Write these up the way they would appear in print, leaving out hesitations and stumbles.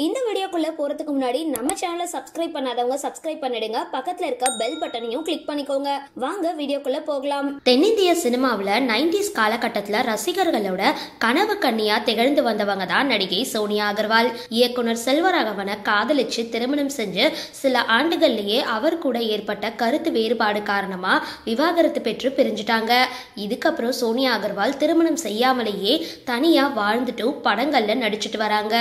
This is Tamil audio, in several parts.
இந்த வீடியோக்குள்ள போறதுக்கு முன்னாடி நம்ம சேனலை சப்ஸ்கிரைப் பண்ணாதவங்க சப்ஸ்கிரைப் பண்ணிடுங்க, பக்கத்துல இருக்க பெல் பட்டனையும் கிளிக் பண்ணிக்கோங்க. வாங்க வீடியோக்குள்ள போகலாம். தென்னிந்திய சினிமாவில் 90s காலகட்டத்தில் ரசிகர்களோட கனவு கன்னியா திகழ்ந்து வந்தவங்க தான் நடிகை சோனியா அகர்வால். இயக்குனர் செல்வராகவனை காதலிச்சு திருமணம் செஞ்சு சில ஆண்டுகள்லயே அவர் கூட ஏற்பட்ட கருத்து வேறுபாடு காரணமா விவாகரத்து பெற்று பிரிஞ்சுட்டாங்க. இதுக்கப்புறம் சோனியா அகர்வால் திருமணம் செய்யாமலேயே தனியா வாழ்ந்துட்டு படங்கள்ல நடிச்சிட்டு வராங்க.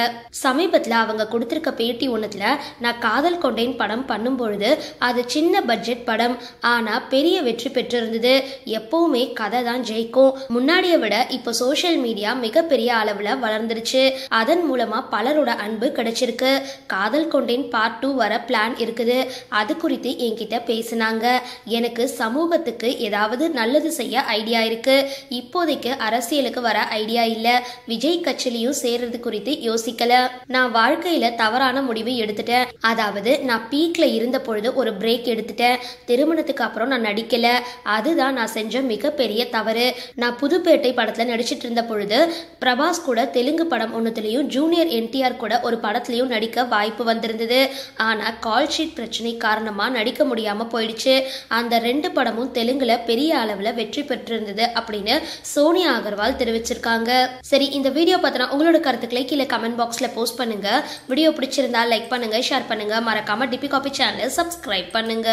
சமீபத்துல அவங்க கொடுத்திருக்க பேட்டி ஒண்ணுல, நான் காதல் கொண்டேன் படம் பண்ணும் பொழுது அது சின்ன பட்ஜெட் படம், ஆனா பெரிய வெற்றி பெற்றிருந்தது. எப்பவுமே கதை தான் ஜெயிக்கும். முன்னாடிய விட இப்ப சோசியல் மீடியா மிகப்பெரிய அளவுல வளர்ந்துருச்சு. அதன் மூலமா பலரோட அன்பு கிடைச்சிருக்கு. காதல் கொண்டேன் பார்ட் 2 வர பிளான் இருக்குது. அது குறித்து என்கிட்ட பேசினாங்க. எனக்கு சமூகத்துக்கு ஏதாவது நல்லது செய்ய ஐடியா இருக்கு. இப்போதைக்கு அரசியலுக்கு வர ஐடியா இல்ல. விஜய் கட்சியிலையும் சேர்றது குறித்து யோசிக்கல. நான் வாழ்க்கையில தவறான முடிவு எடுத்துட்டேன். அதாவது நான் பீக்ல இருந்த பொழுது ஒரு பிரேக் எடுத்துட்டேன். திருமணத்துக்கு அப்புறம் நான் நடிக்கல. அதுதான் நான் செஞ்ச மிகப்பெரிய தவறு. நான் புதுப்பேட்டை படத்துல நடிச்சிட்டு இருந்த பொழுது பிரபாஸ் கூட தெலுங்கு படம் ஒன்னுலயும் ஜூனியர் என்டிஆர் கூட ஒரு படத்துலயும் நடிக்க வாய்ப்பு வந்திருந்தது. ஆனா கால் ஷீட் பிரச்சனை காரணமா நடிக்க முடியாம போயிடுச்சு. அந்த 2 படமும் தெலுங்குல பெரிய அளவுல வெற்றி பெற்றிருந்தது அப்படின்னு சோனியா அகர்வால் தெரிவிச்சிருக்காங்க. சரி, இந்த வீடியோ பத்தின உங்களோட கருத்துக்களை கீழே கமெண்ட் பாக்ஸ்ல போஸ்ட் பண்ணுங்க. வீடியோ பிடிச்சிருந்தா லைக் பண்ணுங்க, ஷேர் பண்ணுங்க, மறக்காம டிபி காபி சேனலை சப்ஸ்கிரைப் பண்ணுங்க.